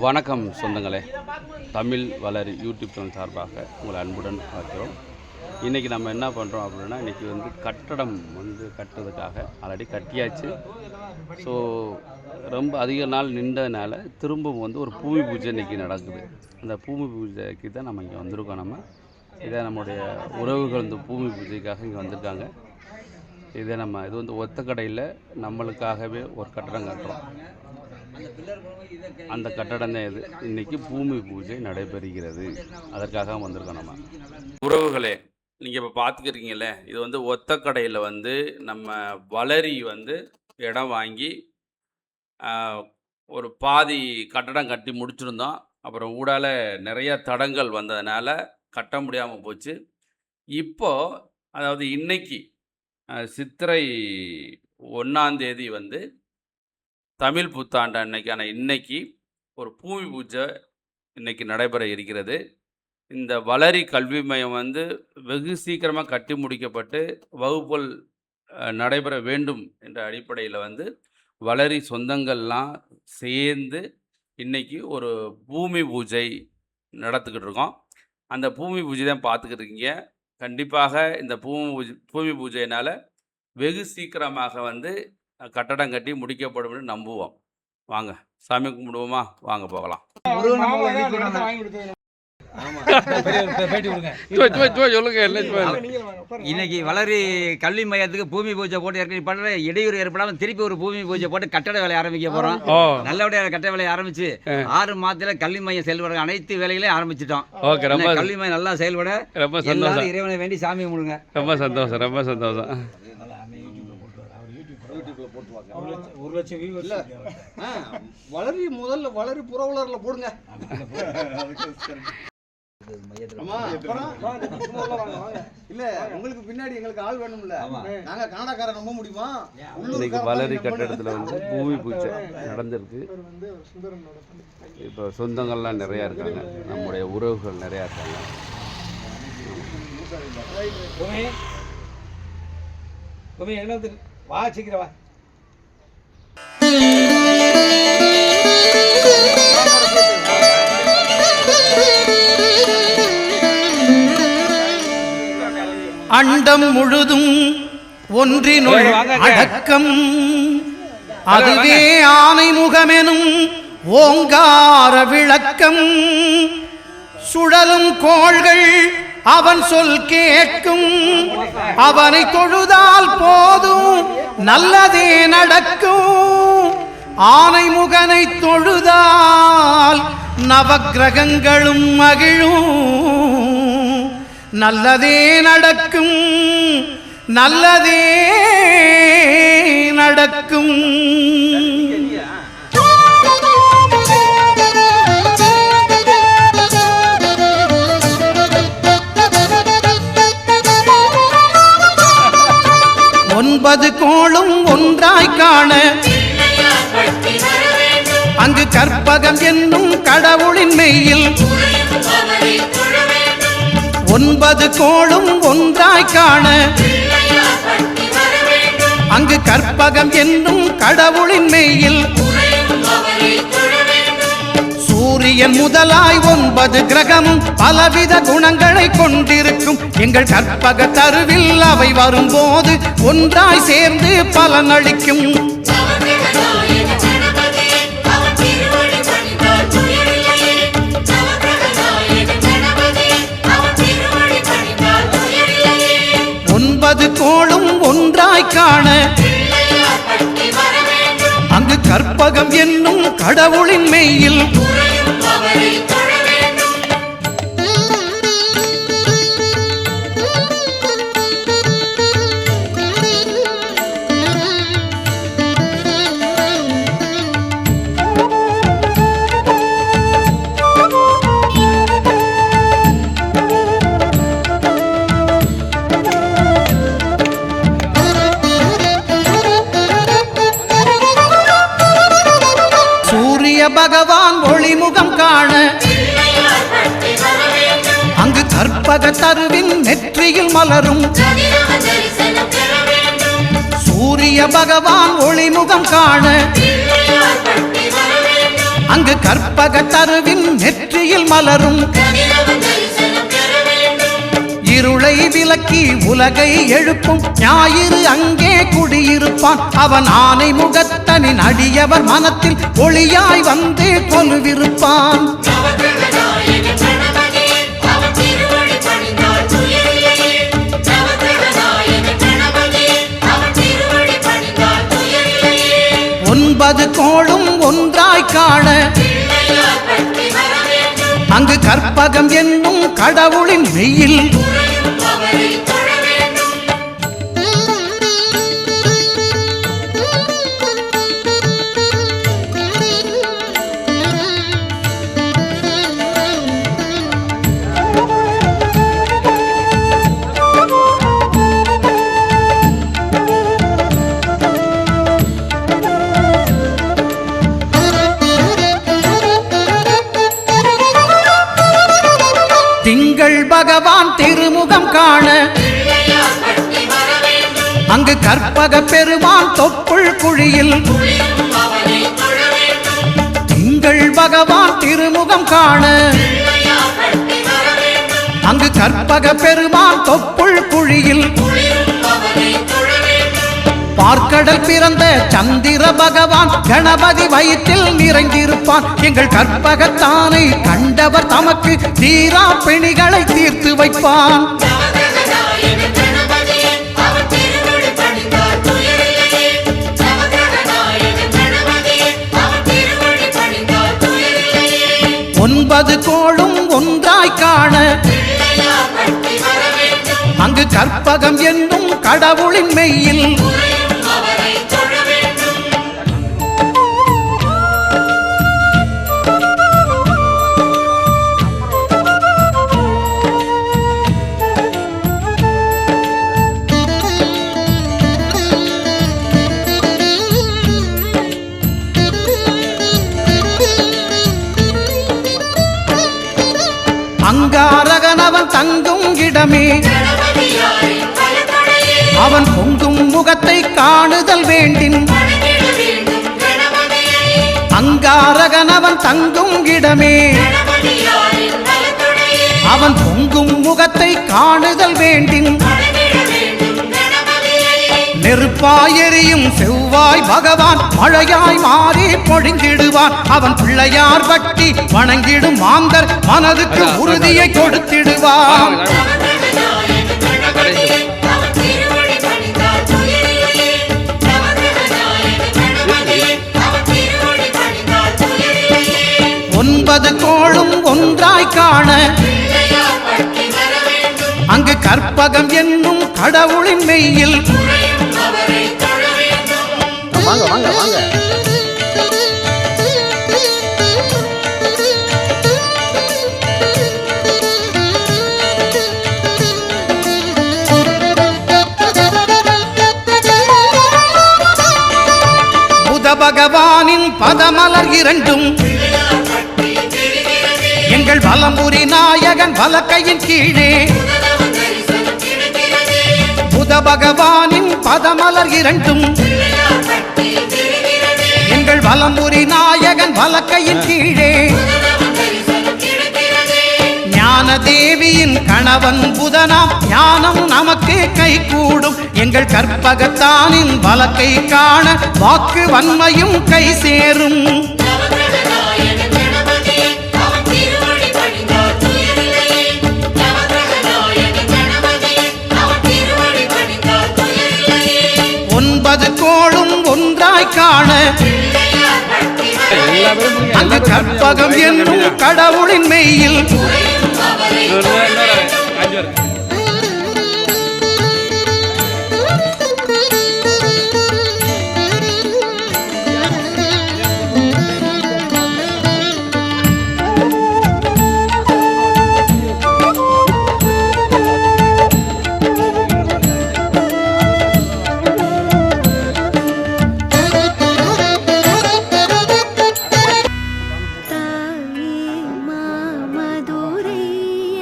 வணக்கம் சொந்தங்களே, Tamil வளரி YouTube channel சார்பாக உங்களை அன்புடன் பார்க்கிறோம். இன்றைக்கி நம்ம என்ன பண்ணுறோம் அப்படின்னா, இன்றைக்கி கட்டடம் கட்டுறதுக்காக ஆல்ரெடி கட்டியாச்சு. ஸோ ரொம்ப அதிக நாள் நின்றதுனால திரும்பவும் ஒரு பூமி பூஜை இன்றைக்கி நடக்குது. அந்த பூமி பூஜைக்கு தான் நம்ம இங்கே வந்திருக்கோம். இதை நம்முடைய உறவுகள் பூமி பூஜைக்காக இங்கே வந்திருக்காங்க. இது ஒத்த கடையில் நம்மளுக்காகவே ஒரு கட்டடம் கட்டுறோம். அந்த கட்டடம் தான் இது. இன்றைக்கி பூமி பூஜை நடைபெறுகிறது. அதற்காக வந்திருக்கோம் நம்ம உறவுகளே. நீங்கள் இப்போ பார்த்துக்கிறீங்களே, இது ஒத்த கடையில் நம்ம வளரி இடம் வாங்கி ஒரு பாதி கட்டடம் கட்டி முடிச்சிருந்தோம். அப்புறம் ஊடால நிறையா தடங்கள் வந்ததுனால கட்ட முடியாமல் போச்சு. இப்போது அதாவது இன்னைக்கு சித்திரை 1ஆம் தேதி தமிழ் புத்தாண்டு அன்னைக்கான இன்னைக்கு ஒரு பூமி பூஜை இன்னைக்கு நடைபெற இருக்கிறது. இந்த வளரி கல்வி மையம் வெகு சீக்கிரமாக கட்டி முடிக்கப்பட்டு வகுப்புகள் நடைபெற வேண்டும் என்ற அடிப்படையில் வளரி சொந்தங்கள்லாம் சேர்ந்து இன்னைக்கு ஒரு பூமி பூஜை நடத்திக்கிட்டு இருக்கோம். அந்த பூமி பூஜை தான் பார்த்துக்கிட்டு இருக்கீங்க. கண்டிப்பாக இந்த பூமி பூஜையினால் வெகு சீக்கிரமாக கட்டடம் கட்டி முடிக்கப்படும் நம்புவோம். வாங்க சாமி கும்பிடுவோமா? வாங்க போகலாம். இன்னைக்கு வளரி கல்வி மையத்துக்கு பூமி பூஜை போட்டு ஏற்கனவே இடையூறு ஏற்படாமல் திருப்பி ஒரு பூமி பூஜை போட்டு கட்டட வேலையை ஆரம்பிக்க போறோம். நல்லபடியாக கட்டட வேலையை ஆரம்பிச்சு 6 மாதத்துல கல்வி மையம் செயல்பட அனைத்து வேலைகளையும் ஆரம்பிச்சிட்டோம். கல்வி மையம் நல்லா செயல்பட ரொம்ப சந்தோஷம். இறைவனை வேண்டி சாமி கும்பிடுங்க. ரொம்ப சந்தோஷம், ரொம்ப சந்தோஷம். ஒரு லட்சம் வியூ இல்ல, வளரி முதல்ல வளரி புறவலர்ல போடுங்க. இல்ல உங்களுக்கு பின்னாடி எங்களுக்கு ஆள் வேணும்ல, நாங்க கனடாக்கார நம்ப முடியுமா? இன்னைக்கு வளரி கட்டடத்துல பூமி பூஜை நடந்திருக்கு. இப்போ சொந்தங்கள்லாம் நிறைய இருக்காங்க, நம்முடைய உறவுகள் நிறைய இருக்காங்க. வா சீக்கிரம் வா. அண்டம் முழுதும் ஒன்றினுள் அடக்கம், அதுவே ஆனை முகமெனும் ஓங்கார விளக்கம். சுழலும் கோள்கள் அவன் சொல் கேட்கும், அவனை தொழுதால் போதும் நல்லதே நடக்கும். ஆனை முகனை தொழுதால் நவக்கிரகங்களும் மகிழும், நல்லதே நடக்கும், நல்லதே நடக்கும். ஒன்பது கோளும் ஒன்றாய் காண அங்கு கற்பகம் என்னும் கடவுளின் மெய்யில் 9 கோளும் ஒன்றாய் காண அங்கு கற்பகம் என்னும் கடவுளின் மெய்யில் சூரியன் முதலாய் 9 கிரகமும் பலவித குணங்களை கொண்டிருக்கும். எங்கள் கற்பக தருவில் அவை வரும்போது ஒன்றாய் சேர்ந்து பலனளிக்கும். கோளும் ஒன்றாய் காண அங்கு கற்பகம் என்னும் கடவுளின் மெய்யில் பகவான் ஒளிமுகம் காண அங்கு கற்பக தருவின் நெற்றியில் மலரும். சூரிய பகவான் ஒளிமுகம் காண அங்கு கற்பக தருவின் நெற்றியில் மலரும் இருளை விலக்கி உலகை எழுப்பும் ஞாயிறு அங்கே குடியிருப்பான். அவன் ஆனை முகத்தனின் அடியவர் மனத்தில் ஒளியாய் வந்து கொலுவிருப்பான். ஒன்பது கோளும் ஒன்றாய் காண அங்கு கற்பகம் என்னும் கடவுளின் மெய்யில் திங்கள் பகவான் திருமுகம் காண அங்கு கற்பக பெருமான் தொப்புள் குழியில் திங்கள் பகவான் திருமுகம் காண அங்கு கற்பக பெருமான் தொப்புள் குழியில் பார்க்கடல் பிறந்த சந்திர பகவான் கணபதி வயிற்றில் நிறைந்திருப்பான். எங்கள் கற்பகத்தானை கண்டவர் தமக்கு தீரா பிணிகளை தீர்த்து வைப்பான். ஒன்பது கோளும் ஒன்றாய் காண அங்கு கற்பகம் என்னும் கடவுளின் மெய்யில் அங்காரகனவன் தங்கும் இடமே அவன் பொங்கும் முகத்தை காணுதல் வேண்டின். அங்காரகனவன் தங்கும் இடமே அவன் பொங்கும் முகத்தை காணுதல் வேண்டின். நெருப்பாய் எரியும் செவ்வாய் பகவான் மழையாய் மாறி பொழிந்திடுவான். அவன் பிள்ளையார் பட்டி வணங்கிடும் மாந்தர் மனதுக்கு உறுதியை கொடுத்திடுவான். ஒன்பது கோளும் ஒன்றாய் காண அங்கு கற்பகம் என்னும் கடவுளின் மெய்யில் வாங்க வாங்க வாங்க. புத பகவானின் பதமலர் இரண்டும் எங்கள் வலம்புரி நாயகன் வலக்கையின் கீழே. புத பகவானின் பதமலர் இரண்டும் எங்கள் வலம்புரி நாயகன் வலக்கையின் கீழே. ஞான தேவியின் கணவன் புதனாம் ஞானம் நமக்கு கை கூடும். எங்கள் கற்பகத்தானின் வலக்கை காண வாக்கு வன்மையும் கை சேரும். ஒன்பது கோளும் ஒன்றாய் காண அங்கு கற்பகம் என்னும் கடவுளின் மெய்யில் மதுரை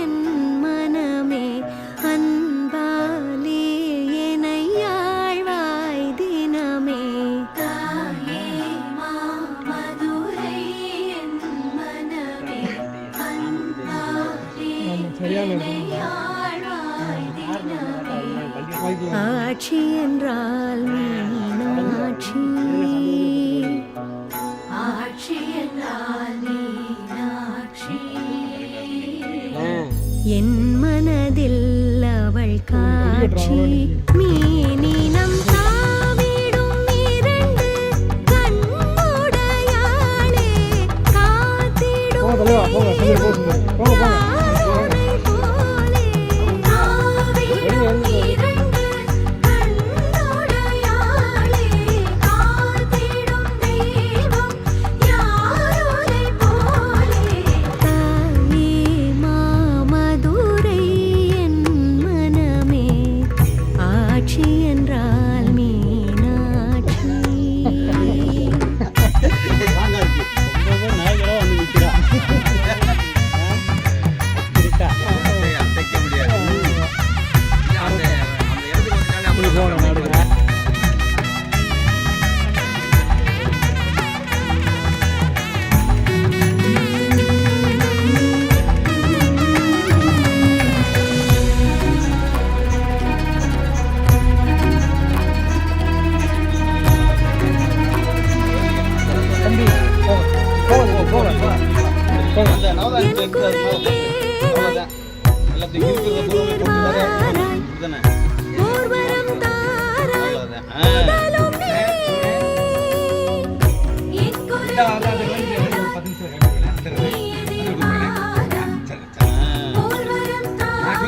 என் மனமே என்றால் மீனாட்சி, ஆட்சி என்றால் மீனாட்சி, என் மனதில் அவள் காட்சி. மீனினம் தாவிடும் இரண்டு கண்ணுடையாளே, காத்திடும் யாருரை போலே. தாவிடும் இரண்டு கண்ணுடையாளே, காத்திடும் தெய்வம் யாருரை போலே. தாயே மாமதுரை என் மனமே, ஆட்சி என்றால் மீனாட்சி. நாயகரா வந்து நிக்கிறா. இருக்கா? தைக்க முடியாது. அந்த இடத்துக்கு வந்துட்டாலே அப்படி போகணும் நடுங்க. தம்பி போங்க. அந்த நவதானி எடுத்து அது மேல போட்டு. அவ்வளவுதான். எல்லாத்தையும் இருக்கிறத பூராமே போட்டு நிறைய இதுதானே? ஊர்வலம் தாராய் அவ்வளவுதான். முதலும் நீ. என் குரல் ஊர்வலம் தாராய்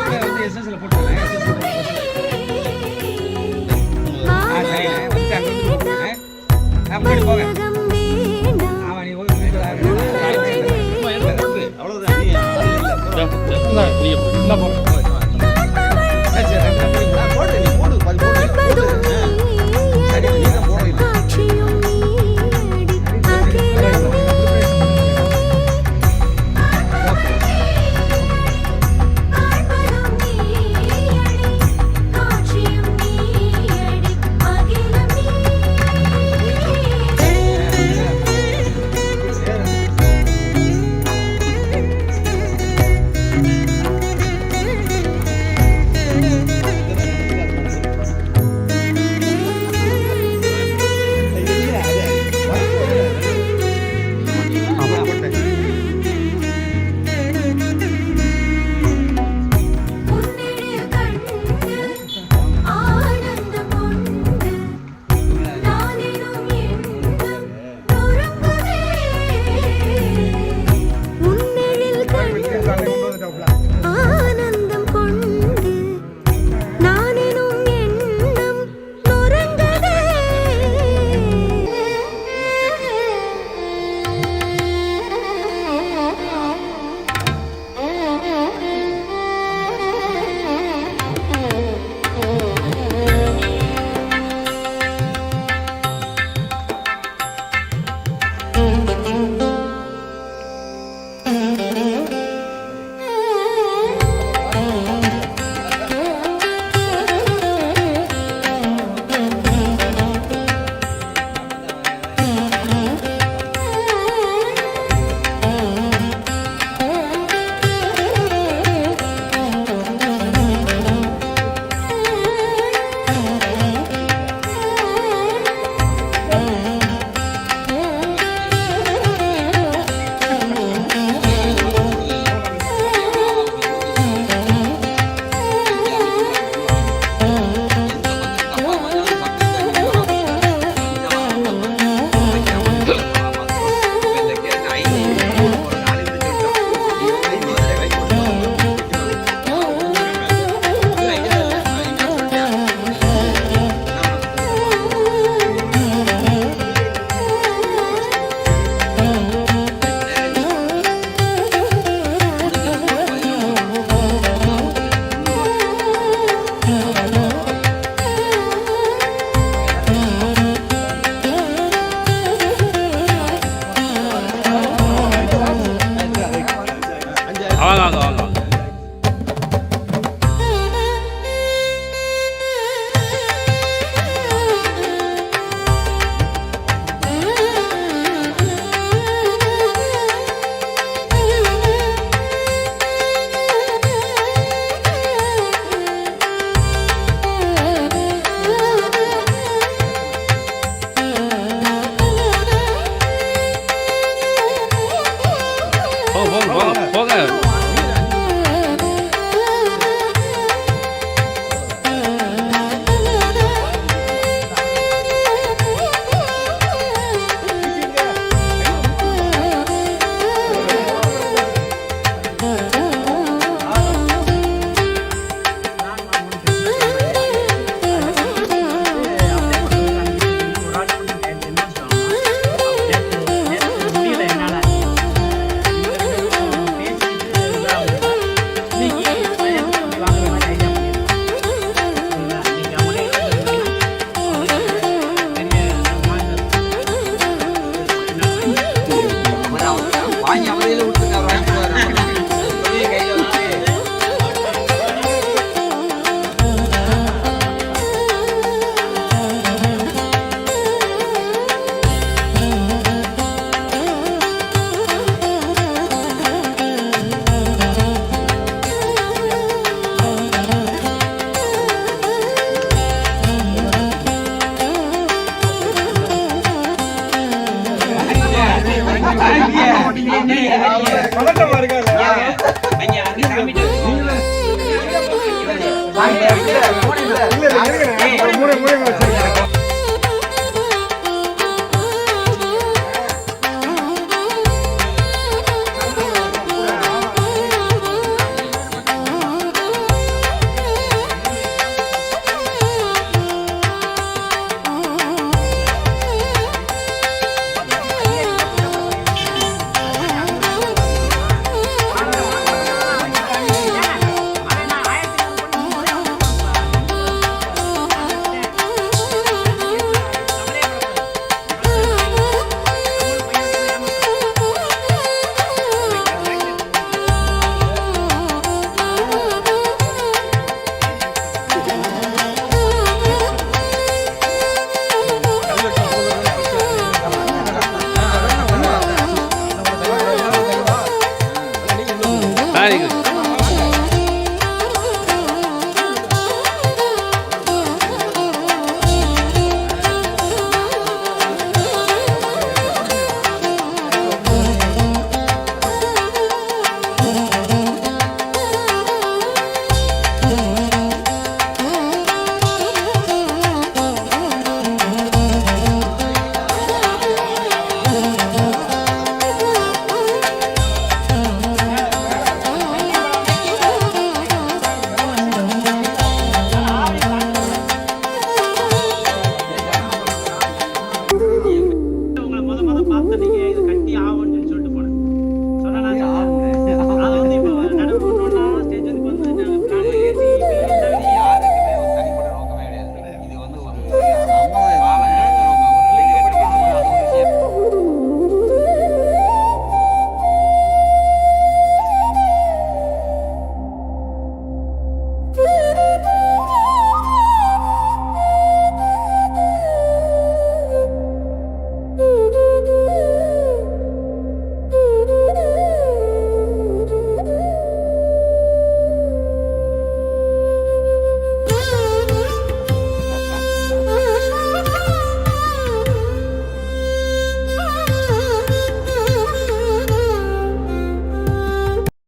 பதட்டமா இருக்கா?